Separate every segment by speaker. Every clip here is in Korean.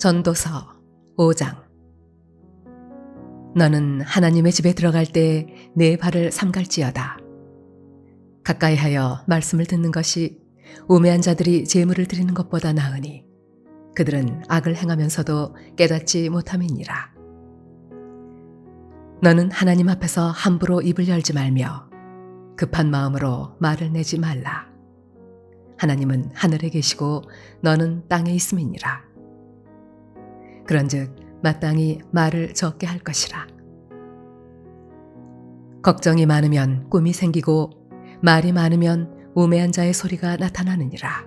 Speaker 1: 전도서 5장. 너는 하나님의 집에 들어갈 때 내 발을 삼갈지어다. 가까이 하여 말씀을 듣는 것이 우매한 자들이 제물을 드리는 것보다 나으니 그들은 악을 행하면서도 깨닫지 못함이니라. 너는 하나님 앞에서 함부로 입을 열지 말며 급한 마음으로 말을 내지 말라. 하나님은 하늘에 계시고 너는 땅에 있음이니라. 그런즉 마땅히 말을 적게 할 것이라. 걱정이 많으면 꿈이 생기고 말이 많으면 우매한 자의 소리가 나타나느니라.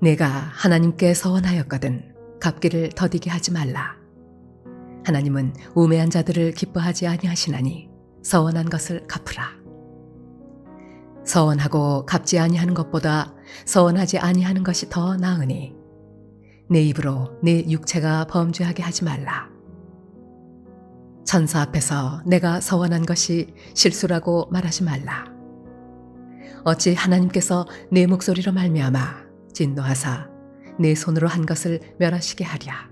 Speaker 1: 내가 하나님께 서원하였거든 갚기를 더디게 하지 말라. 하나님은 우매한 자들을 기뻐하지 아니하시나니 서원한 것을 갚으라. 서원하고 갚지 아니하는 것보다 서원하지 아니하는 것이 더 나으니 내 입으로 내 육체가 범죄하게 하지 말라. 천사 앞에서 내가 서원한 것이 실수라고 말하지 말라. 어찌 하나님께서 내 목소리로 말미암아 진노하사 내 손으로 한 것을 멸하시게 하랴.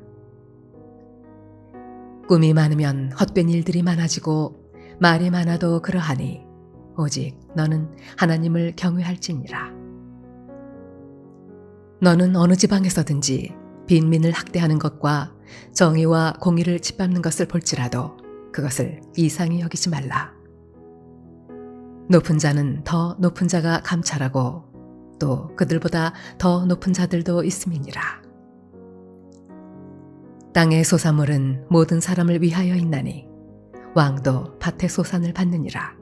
Speaker 1: 꿈이 많으면 헛된 일들이 많아지고 말이 많아도 그러하니 오직 너는 하나님을 경외할지니라. 너는 어느 지방에서든지 빈민을 학대하는 것과 정의와 공의를 짓밟는 것을 볼지라도 그것을 이상히 여기지 말라. 높은 자는 더 높은 자가 감찰하고 또 그들보다 더 높은 자들도 있음이니라. 땅의 소산물은 모든 사람을 위하여 있나니 왕도 밭의 소산을 받느니라.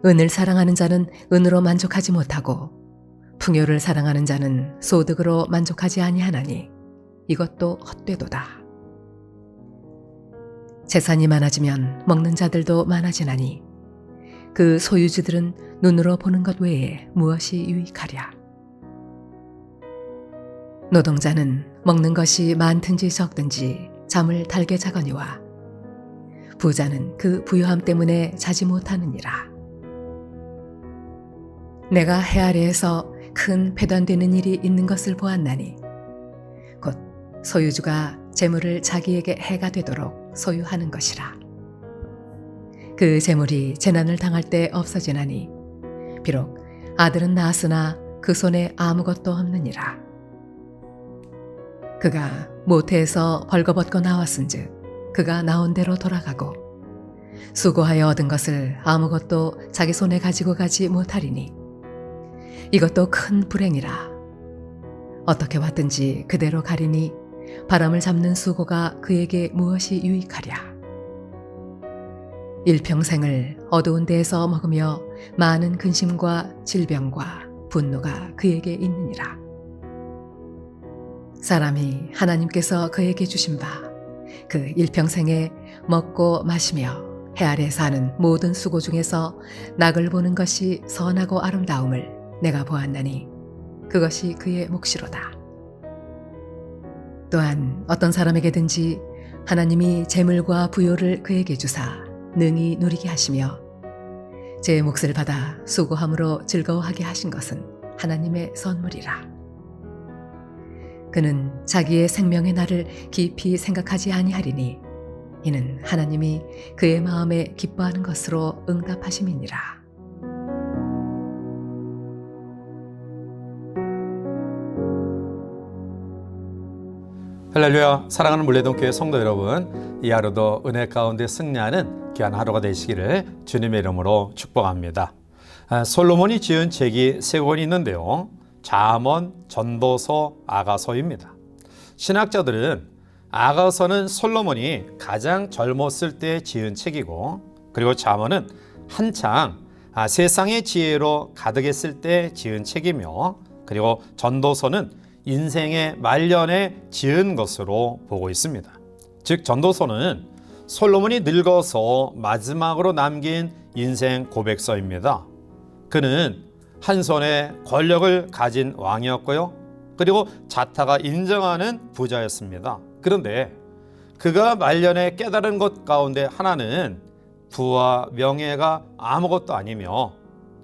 Speaker 1: 은을 사랑하는 자는 은으로 만족하지 못하고 풍요를 사랑하는 자는 소득으로 만족하지 아니하나니 이것도 헛되도다. 재산이 많아지면 먹는 자들도 많아지나니 그 소유주들은 눈으로 보는 것 외에 무엇이 유익하랴. 노동자는 먹는 것이 많든지 적든지 잠을 달게 자거니와 부자는 그 부유함 때문에 자지 못하느니라. 내가 해 아래에서 큰 배단되는 일이 있는 것을 보았나니 곧 소유주가 재물을 자기에게 해가 되도록 소유하는 것이라. 그 재물이 재난을 당할 때 없어지나니 비록 아들은 낳았으나 그 손에 아무것도 없느니라. 그가 모태에서 벌거벗고 나왔은즉 그가 나온 대로 돌아가고 수고하여 얻은 것을 아무것도 자기 손에 가지고 가지 못하리니 이것도 큰 불행이라. 어떻게 왔든지 그대로 가리니 바람을 잡는 수고가 그에게 무엇이 유익하랴. 일평생을 어두운 데에서 먹으며 많은 근심과 질병과 분노가 그에게 있느니라. 사람이 하나님께서 그에게 주신 바 그 일평생에 먹고 마시며 해 아래 사는 모든 수고 중에서 낙을 보는 것이 선하고 아름다움을 내가 보았나니 그것이 그의 몫이로다. 또한 어떤 사람에게든지 하나님이 재물과 부요를 그에게 주사 능히 누리게 하시며 제 몫을 받아 수고함으로 즐거워하게 하신 것은 하나님의 선물이라. 그는 자기의 생명의 날을 깊이 생각하지 아니하리니 이는 하나님이 그의 마음에 기뻐하는 것으로 응답하심이니라.
Speaker 2: 할렐루야. 사랑하는 물레동교회 성도 여러분, 이 하루도 은혜 가운데 승리하는 귀한 하루가 되시기를 주님의 이름으로 축복합니다. 솔로몬이 지은 책이 3권이 있는데요. 잠언, 전도서, 아가서입니다. 신학자들은 아가서는 솔로몬이 가장 젊었을 때 지은 책이고, 그리고 잠언은 한창 세상의 지혜로 가득했을 때 지은 책이며, 그리고 전도서는 인생의 말년에 지은 것으로 보고 있습니다. 즉 전도서는 솔로몬이 늙어서 마지막으로 남긴 인생 고백서입니다. 그는 한 손에 권력을 가진 왕이었고요. 그리고 자타가 인정하는 부자였습니다. 그런데 그가 말년에 깨달은 것 가운데 하나는 부와 명예가 아무것도 아니며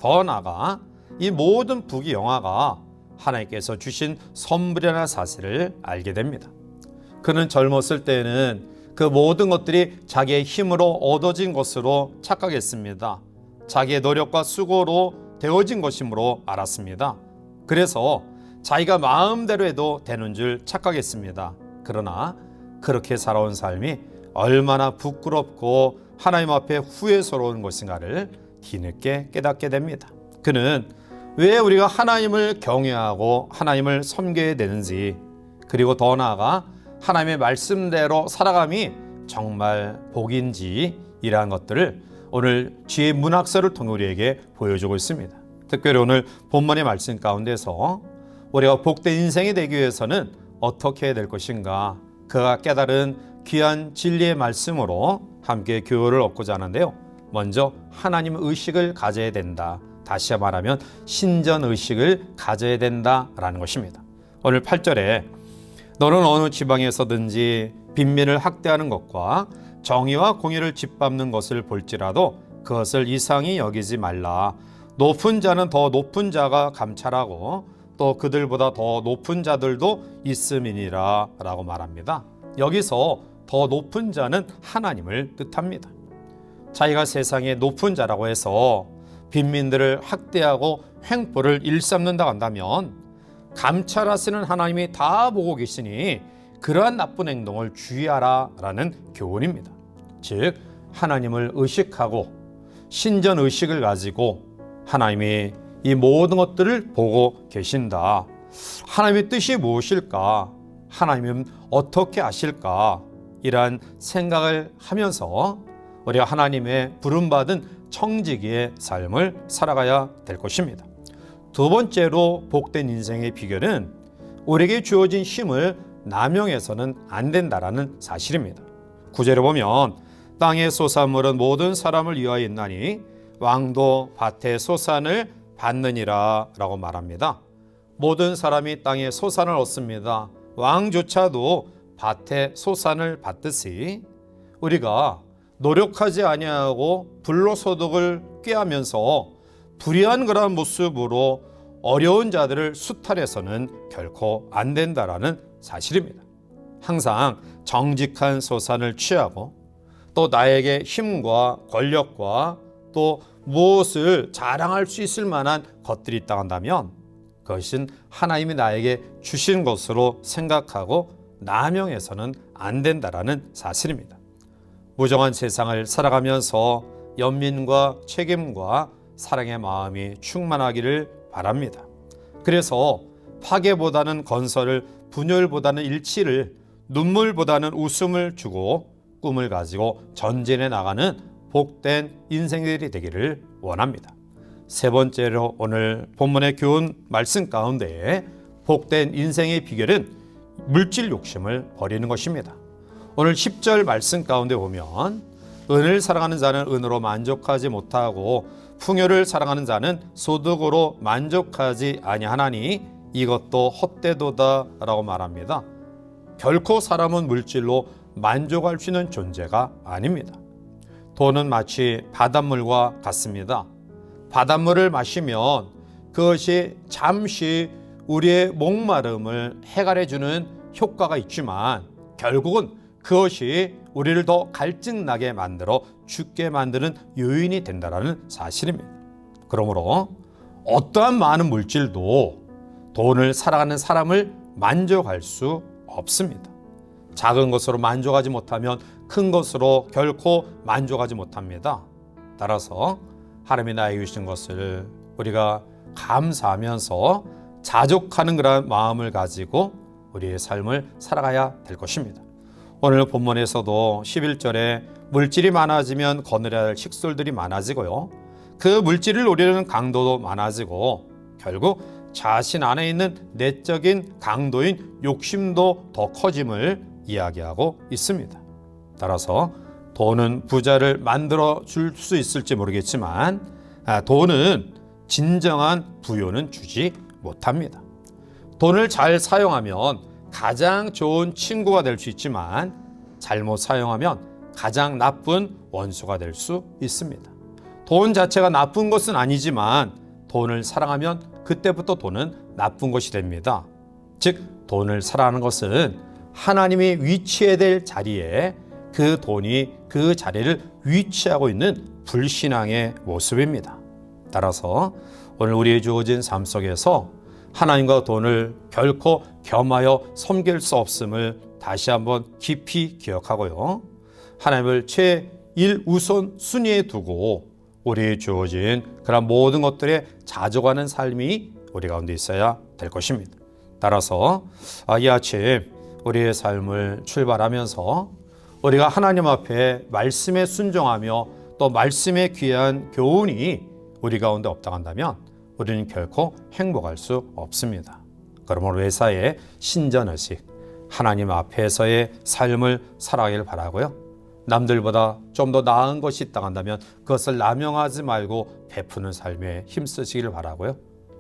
Speaker 2: 더 나아가 이 모든 부귀 영화가 하나님께서 주신 선물이라는 사실을 알게 됩니다. 그는 젊었을 때에는 그 모든 것들이 자기의 힘으로 얻어진 것으로 착각했습니다. 자기의 노력과 수고로 되어진 것이므로 알았습니다. 그래서 자기가 마음대로 해도 되는 줄 착각했습니다. 그러나 그렇게 살아온 삶이 얼마나 부끄럽고 하나님 앞에 후회스러운 것인가를 뒤늦게 깨닫게 됩니다. 그는 왜 우리가 하나님을 경외하고 하나님을 섬겨야 되는지, 그리고 더 나아가 하나님의 말씀대로 살아감이 정말 복인지 이러한 것들을 오늘 지혜 문학서를 통해 우리에게 보여주고 있습니다. 특별히 오늘 본문의 말씀 가운데서 우리가 복된 인생이 되기 위해서는 어떻게 해야 될 것인가, 그가 깨달은 귀한 진리의 말씀으로 함께 교훈을 얻고자 하는데요. 먼저 하나님 의식을 가져야 된다. 다시 말하면 신전 의식을 가져야 된다라는 것입니다. 오늘 8절에 너는 어느 지방에서든지 빈민을 학대하는 것과 정의와 공의를 짓밟는 것을 볼지라도 그것을 이상히 여기지 말라. 높은 자는 더 높은 자가 감찰하고 또 그들보다 더 높은 자들도 있음이니라 라고 말합니다. 여기서 더 높은 자는 하나님을 뜻합니다. 자기가 세상의 높은 자라고 해서 빈민들을 학대하고 횡포를 일삼는다 한다면 감찰하시는 하나님이 다 보고 계시니 그러한 나쁜 행동을 주의하라 라는 교훈입니다. 즉 하나님을 의식하고 신전 의식을 가지고 하나님이 이 모든 것들을 보고 계신다. 하나님의 뜻이 무엇일까? 하나님은 어떻게 아실까? 이러한 생각을 하면서 우리가 하나님의 부름받은 청지기의 삶을 살아가야 될 것입니다. 두 번째로 복된 인생의 비결은 우리에게 주어진 힘을 남용해서는 안 된다라는 사실입니다. 구절을 보면 땅의 소산물은 모든 사람을 위하여 있나니 왕도 밭의 소산을 받느니라 라고 말합니다. 모든 사람이 땅의 소산을 얻습니다. 왕조차도 밭의 소산을 받듯이 우리가 노력하지 아니하고 불로소득을 꾀하면서 불의한 그런 모습으로 어려운 자들을 수탈해서는 결코 안 된다라는 사실입니다. 항상 정직한 소산을 취하고 또 나에게 힘과 권력과 또 무엇을 자랑할 수 있을 만한 것들이 있다 한다면 그것은 하나님이 나에게 주신 것으로 생각하고 남용해서는 안 된다라는 사실입니다. 무정한 세상을 살아가면서 연민과 책임과 사랑의 마음이 충만하기를 바랍니다. 그래서 파괴보다는 건설을, 분열보다는 일치를, 눈물보다는 웃음을 주고 꿈을 가지고 전진해 나가는 복된 인생들이 되기를 원합니다. 세 번째로 오늘 본문의 교훈 말씀 가운데 복된 인생의 비결은 물질 욕심을 버리는 것입니다. 오늘 10절 말씀 가운데 보면 은을 사랑하는 자는 은으로 만족하지 못하고 풍요를 사랑하는 자는 소득으로 만족하지 아니하나니 이것도 헛되도다 라고 말합니다. 결코 사람은 물질로 만족할 수 있는 존재가 아닙니다. 돈은 마치 바닷물과 같습니다. 바닷물을 마시면 그것이 잠시 우리의 목마름을 해결해주는 효과가 있지만 결국은 그것이 우리를 더 갈증나게 만들어 죽게 만드는 요인이 된다는 사실입니다. 그러므로 어떠한 많은 물질도 돈을 사랑하는 사람을 만족할 수 없습니다. 작은 것으로 만족하지 못하면 큰 것으로 결코 만족하지 못합니다. 따라서 하나님이 나에게 주신 것을 우리가 감사하면서 자족하는 그런 마음을 가지고 우리의 삶을 살아가야 될 것입니다. 오늘 본문에서도 11절에 물질이 많아지면 거느려야 할 식솔들이 많아지고요. 그 물질을 노리는 강도도 많아지고 결국 자신 안에 있는 내적인 강도인 욕심도 더 커짐을 이야기하고 있습니다. 따라서 돈은 부자를 만들어 줄 수 있을지 모르겠지만 돈은 진정한 부요는 주지 못합니다. 돈을 잘 사용하면 가장 좋은 친구가 될 수 있지만 잘못 사용하면 가장 나쁜 원수가 될 수 있습니다. 돈 자체가 나쁜 것은 아니지만 돈을 사랑하면 그때부터 돈은 나쁜 것이 됩니다. 즉 돈을 사랑하는 것은 하나님이 위치해야 될 자리에 그 돈이 그 자리를 위치하고 있는 불신앙의 모습입니다. 따라서 오늘 우리의 주어진 삶 속에서 하나님과 돈을 결코 겸하여 섬길 수 없음을 다시 한번 깊이 기억하고요. 하나님을 제1 우선 순위에 두고 우리의 주어진 그런 모든 것들에 자족하는 삶이 우리 가운데 있어야 될 것입니다. 따라서 이 아침 우리의 삶을 출발하면서 우리가 하나님 앞에 말씀에 순종하며 또 말씀에 귀한 교훈이 우리 가운데 없다 한다면 우리는 결코 행복할 수 없습니다. 그러므로 매사에 신전의식, 하나님 앞에서의 삶을 살아가길 바라고요. 남들보다 좀 더 나은 것이 있다 한다면 그것을 남용하지 말고 베푸는 삶에 힘쓰시기를 바라고요.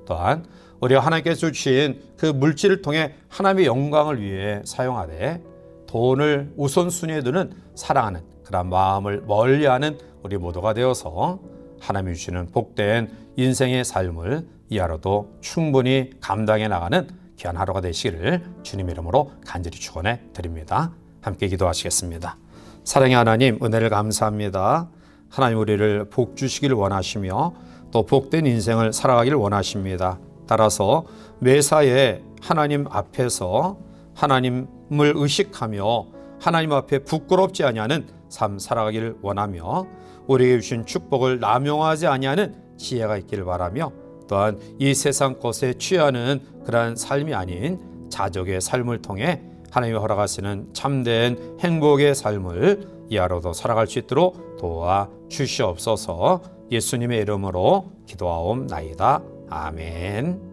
Speaker 2: 또한 우리가 하나님께서 주신 그 물질을 통해 하나님의 영광을 위해 사용하되 돈을 우선순위에 두는 사랑하는 그런 마음을 멀리하는 우리 모두가 되어서 하나님이 주시는 복된 인생의 삶을 이 하루도 충분히 감당해 나가는 귀한 하루가 되시기를 주님 이름으로 간절히 축원해 드립니다. 함께 기도하시겠습니다. 사랑의 하나님, 은혜를 감사합니다. 하나님 우리를 복 주시기를 원하시며 또 복된 인생을 살아가기를 원하십니다. 따라서 매사에 하나님 앞에서 하나님을 의식하며 하나님 앞에 부끄럽지 아니하는 삶 살아가기를 원하며 우리에게 주신 축복을 남용하지 아니하는 지혜가 있기를 바라며 또한 이 세상 것에 취하는 그러한 삶이 아닌 자족의 삶을 통해 하나님이 허락하시는 참된 행복의 삶을 이 하루도 살아갈 수 있도록 도와 주시옵소서. 예수님의 이름으로 기도하옵나이다. 아멘.